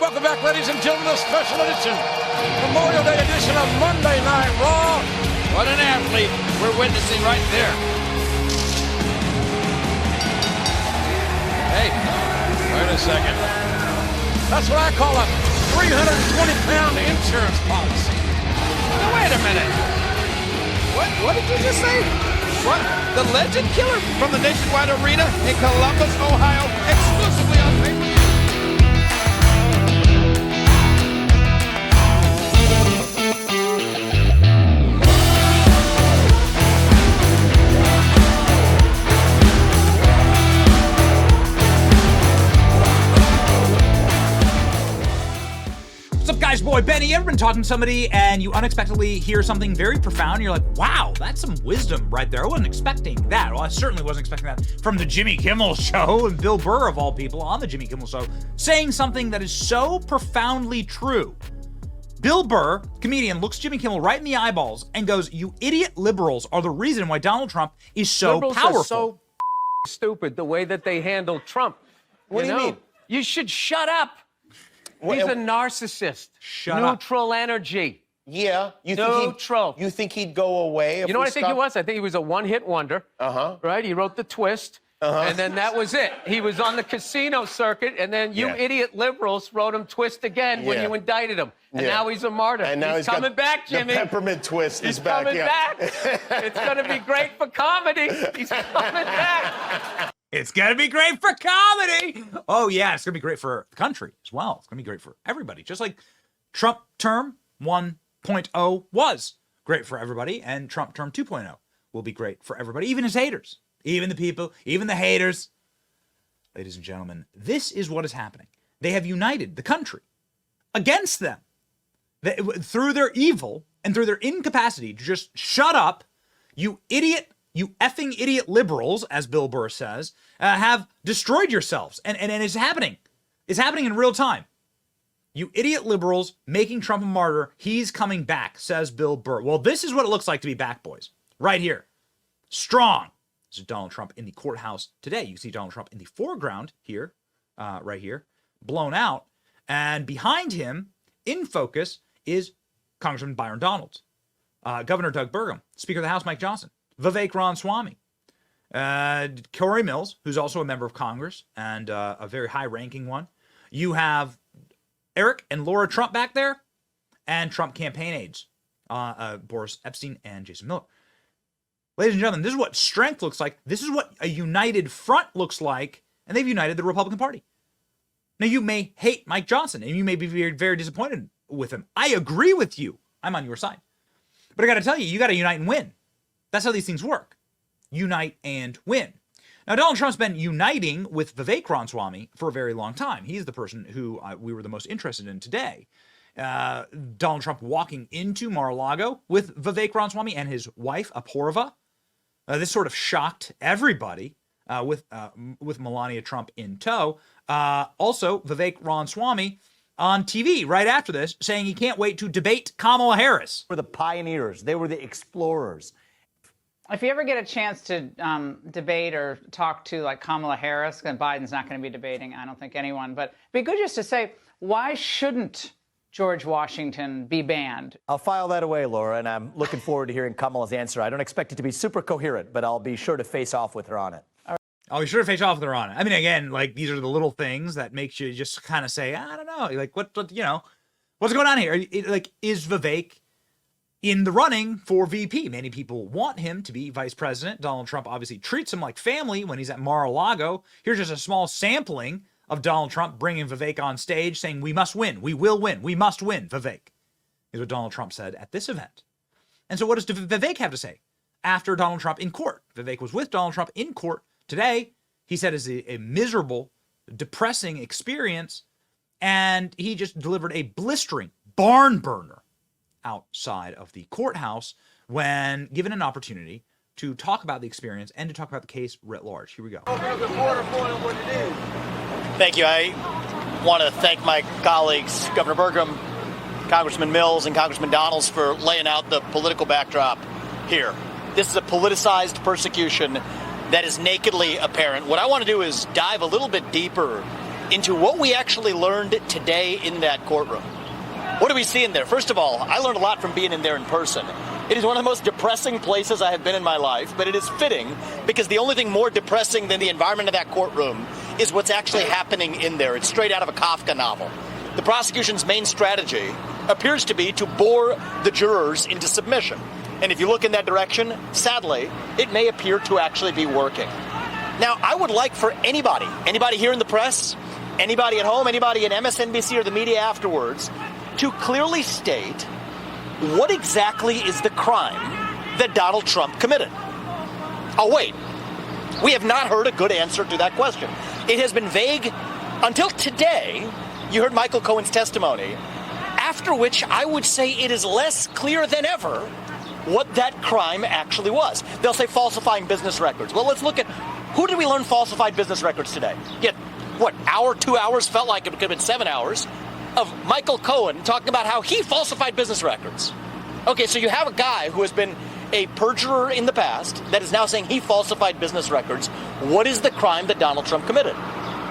welcome back, ladies and gentlemen, to a special edition, Memorial Day edition of Monday Night Raw. What an athlete we're witnessing right there. Hey, wait a second. That's what I call a 320-pound insurance policy. Now, wait a minute. What did you just say? What? The Legend Killer from the Nationwide Arena in Columbus, Ohio, exclusively on pay-per-view. Guys, boy, Benny, you ever been talking to somebody and you unexpectedly hear something very profound? You're like, wow, that's some wisdom right there. I wasn't expecting that. Well, I certainly wasn't expecting that from the Jimmy Kimmel Show, and Bill Burr, of all people, on the Jimmy Kimmel Show, saying something that is so profoundly true. Bill Burr, comedian, looks Jimmy Kimmel right in the eyeballs and goes, you idiot liberals are the reason why Donald Trump is so liberals powerful. Are so stupid the way that they handle Trump. What do you mean? You should shut up. He's a narcissist. Neutral energy. Yeah. You think he'd go away? You know what I think he was? I think he was a one-hit wonder. Right? He wrote The Twist. And then that was it. He was on the casino circuit, and then you idiot liberals wrote him Twist again when you indicted him. And now he's a martyr. And now he's coming back, Jimmy. The peppermint twist is back. Coming back. It's going to be great for comedy. He's coming back. It's going to be great for comedy. Oh, yeah, it's going to be great for the country as well. It's going to be great for everybody. Just like Trump term 1.0 was great for everybody, and Trump term 2.0 will be great for everybody, even his haters, even the people, even the haters. Ladies and gentlemen, this is what is happening. They have united the country against them through their evil and through their incapacity to just shut up, you idiot. You effing idiot liberals, as Bill Burr says, have destroyed yourselves. And it's happening. It's happening in real time. You idiot liberals making Trump a martyr. He's coming back, says Bill Burr. Well, this is what it looks like to be back, boys. Right here. Strong. This is Donald Trump in the courthouse today. You can see Donald Trump in the foreground here, right here, blown out. And behind him, in focus, is Congressman Byron Donalds, Governor Doug Burgum, Speaker of the House Mike Johnson, Vivek Ramaswamy, Corey Mills, who's also a member of Congress and a very high-ranking one. You have Eric and Laura Trump back there, and Trump campaign aides, Boris Epstein and Jason Miller. Ladies and gentlemen, this is what strength looks like. This is what a united front looks like, and they've united the Republican Party. Now, you may hate Mike Johnson, and you may be very, very disappointed with him. I agree with you. I'm on your side. But I got to tell you, you got to unite and win. That's how these things work. Unite and win. Now, Donald Trump's been uniting with Vivek Ramaswamy for a very long time. He's the person who we were the most interested in today. Donald Trump walking into Mar-a-Lago with Vivek Ramaswamy and his wife, Apoorva. This sort of shocked everybody with Melania Trump in tow. Also, Vivek Ramaswamy on TV right after this saying he can't wait to debate Kamala Harris. They were the pioneers. They were the explorers. If you ever get a chance to debate or talk to like Kamala Harris, and Biden's not going to be debating, I don't think anyone, but it'd be good just to say, why shouldn't George Washington be banned? I'll file that away, Laura, and I'm looking forward to hearing Kamala's answer. I don't expect it to be super coherent, but I'll be sure to face off with her on it. I'll be sure to face off with her on it. I mean, again, like, these are the little things that makes you just kind of say, I don't know, like, what you know, what's going on here? Like, is Vivek in the running for VP? Many people want him to be vice president. Donald Trump obviously treats him like family when he's at Mar-a-Lago. Here's just a small sampling of Donald Trump bringing Vivek on stage saying, we must win. We will win. We must win, Vivek, is what Donald Trump said at this event. And so what does Vivek have to say after Donald Trump in court? Vivek was with Donald Trump in court today. He said it's a miserable, depressing experience, and he just delivered a blistering barn burner outside of the courthouse when given an opportunity to talk about the experience and to talk about the case writ large. Here we go. Thank you. I want to thank my colleagues, Governor Burgum, Congressman Mills, and Congressman Donalds for laying out the political backdrop here. This is a politicized persecution that is nakedly apparent. What I want to do is dive a little bit deeper into what we actually learned today in that courtroom. What do we see in there? First of all, I learned a lot from being in there in person. It is one of the most depressing places I have been in my life, but it is fitting because the only thing more depressing than the environment of that courtroom is what's actually happening in there. It's straight out of a Kafka novel. The prosecution's main strategy appears to be to bore the jurors into submission. And if you look in that direction, sadly, it may appear to actually be working. Now, I would like for anybody here in the press, anybody at home, anybody in MSNBC or the media afterwards, to clearly state what exactly is the crime that Donald Trump committed. Oh, wait. We have not heard a good answer to that question. It has been vague until today. You heard Michael Cohen's testimony, after which I would say it is less clear than ever what that crime actually was. They'll say falsifying business records. Well, let's look at who did we learn falsified business records today? Yet, what, hour, 2 hours, felt like it could have been 7 hours, of Michael Cohen talking about how he falsified business records. Okay, so you have a guy who has been a perjurer in the past that is now saying he falsified business records. What is the crime that Donald Trump committed?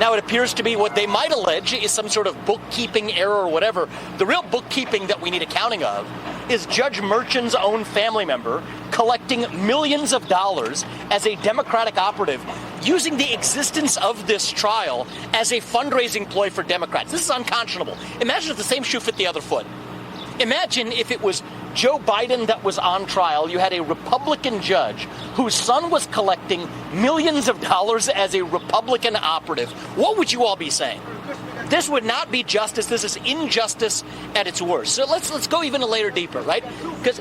Now, it appears to be what they might allege is some sort of bookkeeping error or whatever. The real bookkeeping that we need accounting of is Judge Merchan's own family member collecting millions of dollars as a Democratic operative, using the existence of this trial as a fundraising ploy for Democrats. This is unconscionable. Imagine if the same shoe fit the other foot. Imagine if it was Joe Biden that was on trial. You had a Republican judge whose son was collecting millions of dollars as a Republican operative. What would you all be saying? This would not be justice. This is injustice at its worst. So let's go even a layer deeper, right? Because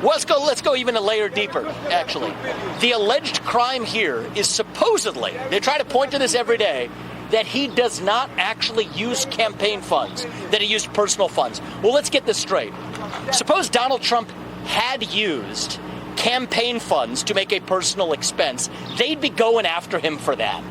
let's go even a layer deeper, actually. The alleged crime here is supposedly, they try to point to this every day, that he does not actually use campaign funds, that he used personal funds. Well, let's get this straight. Suppose Donald Trump had used campaign funds to make a personal expense. They'd be going after him for that.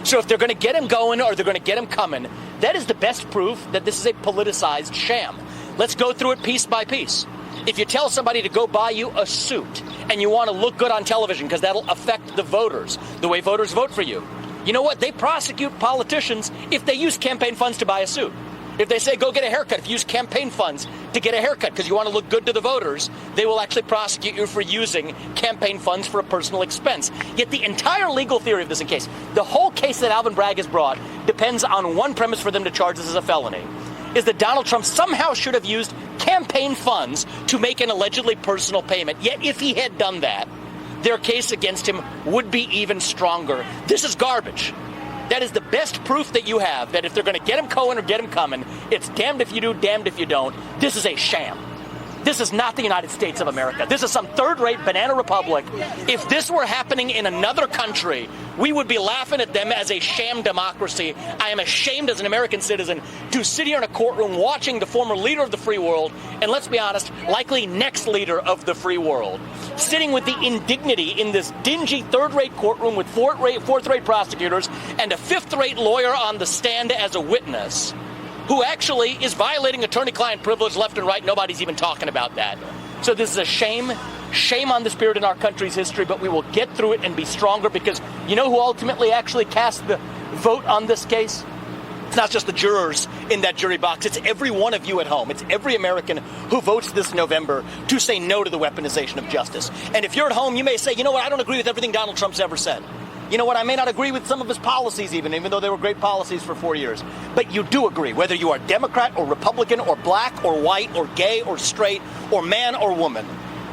So if they're going to get him going or they're going to get him coming, that is the best proof that this is a politicized sham. Let's go through it piece by piece. If you tell somebody to go buy you a suit and you want to look good on television because that'll affect the voters, the way voters vote for you, you know what? They prosecute politicians if they use campaign funds to buy a suit. If they say, go get a haircut, if you use campaign funds to get a haircut because you want to look good to the voters, they will actually prosecute you for using campaign funds for a personal expense. Yet the entire legal theory of this case, the whole case that Alvin Bragg has brought, depends on one premise for them to charge this as a felony, is that Donald Trump somehow should have used campaign funds to make an allegedly personal payment. Yet if he had done that, their case against him would be even stronger. This is garbage. That is the best proof that you have that if they're going to get him going or get him coming, it's damned if you do, damned if you don't. This is a sham. This is not the United States of America. This is some third-rate banana republic. If this were happening in another country, we would be laughing at them as a sham democracy. I am ashamed as an American citizen to sit here in a courtroom watching the former leader of the free world, and let's be honest, likely next leader of the free world, sitting with the indignity in this dingy third-rate courtroom with fourth-rate prosecutors and a fifth-rate lawyer on the stand as a witness, who actually is violating attorney-client privilege left and right. Nobody's even talking about that. So this is a shame. Shame on the spirit in our country's history, but we will get through it and be stronger because you know who ultimately actually cast the vote on this case? It's not just the jurors in that jury box. It's every one of you at home. It's every American who votes this November to say no to the weaponization of justice. And if you're at home, you may say, you know what, I don't agree with everything Donald Trump's ever said. You know what, I may not agree with some of his policies even though they were great policies for 4 years. But you do agree, whether you are Democrat or Republican or black or white or gay or straight or man or woman,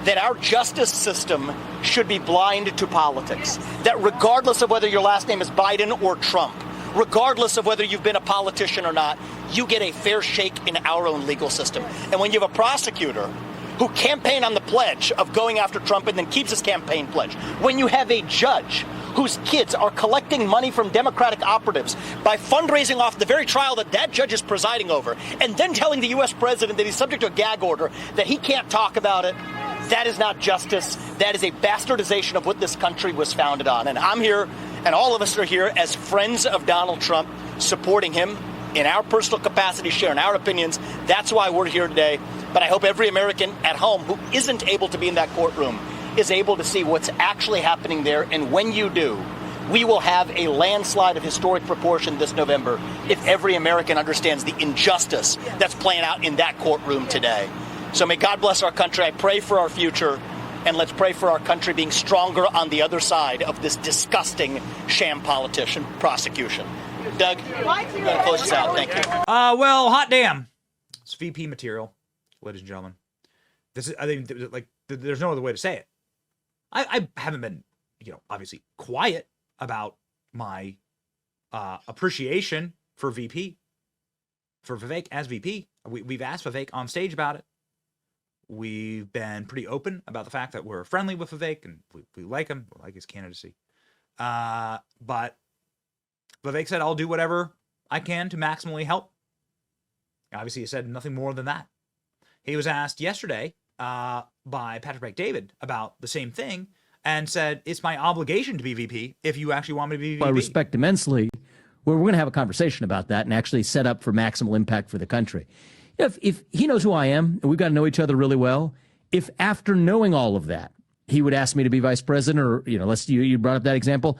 that our justice system should be blind to politics. That regardless of whether your last name is Biden or Trump, regardless of whether you've been a politician or not, you get a fair shake in our own legal system. And when you have a prosecutor who campaigned on the pledge of going after Trump and then keeps his campaign pledge, when you have a judge whose kids are collecting money from Democratic operatives by fundraising off the very trial that judge is presiding over, and then telling the U.S. president that he's subject to a gag order, that he can't talk about it, that is not justice. That is a bastardization of what this country was founded on. And I'm here, and all of us are here as friends of Donald Trump, supporting him in our personal capacity, sharing our opinions. That's why we're here today. But I hope every American at home who isn't able to be in that courtroom is able to see what's actually happening there. And when you do, We will have a landslide of historic proportion this November if every American understands the injustice that's playing out in that courtroom today. So may God bless our country. I pray for our future, and let's pray for our country being stronger on the other side of this disgusting sham politician prosecution. Doug, I'm going to close this out. Thank you. Well, hot damn. It's VP material, ladies and gentlemen. This is, I think, like, there's no other way to say it. I haven't been, obviously quiet about my appreciation for VP, for Vivek as VP. We've asked Vivek on stage about it. We've been pretty open about the fact that we're friendly with Vivek and we like him, we like his candidacy. But Vivek said, I'll do whatever I can to maximally help. Obviously, he said nothing more than that. He was asked yesterday by Patrick Bet-David about the same thing and said, it's my obligation to be VP if you actually want me to be VP. I respect immensely. We're going to have a conversation about that and actually set up for maximal impact for the country. If he knows who I am, and we've got to know each other really well, if after knowing all of that, he would ask me to be vice president, or, you brought up that example,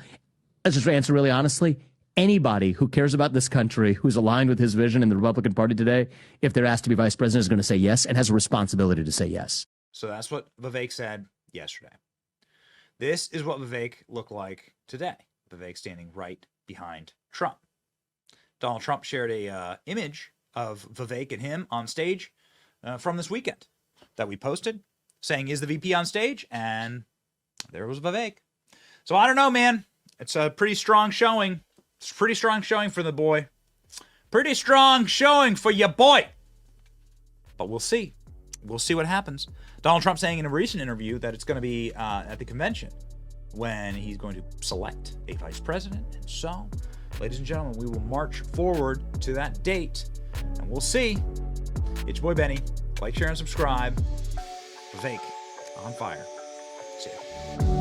let's just answer really honestly, anybody who cares about this country, who's aligned with his vision in the Republican Party today, if they're asked to be vice president, is going to say yes and has a responsibility to say yes. So that's what Vivek said yesterday. This is what Vivek looked like today. Vivek standing right behind Trump. Donald Trump shared a image of Vivek and him on stage from this weekend that we posted, saying, is the VP on stage? And there was Vivek. So I don't know, man. It's a pretty strong showing. It's a pretty strong showing for the boy. Pretty strong showing for your boy. But we'll see. We'll see what happens. Donald Trump saying in a recent interview that it's going to be at the convention when he's going to select a vice president. And so, ladies and gentlemen, we will march forward to that date, and we'll see. It's your boy Benny. Like, share, and subscribe. Vivek on fire. See ya.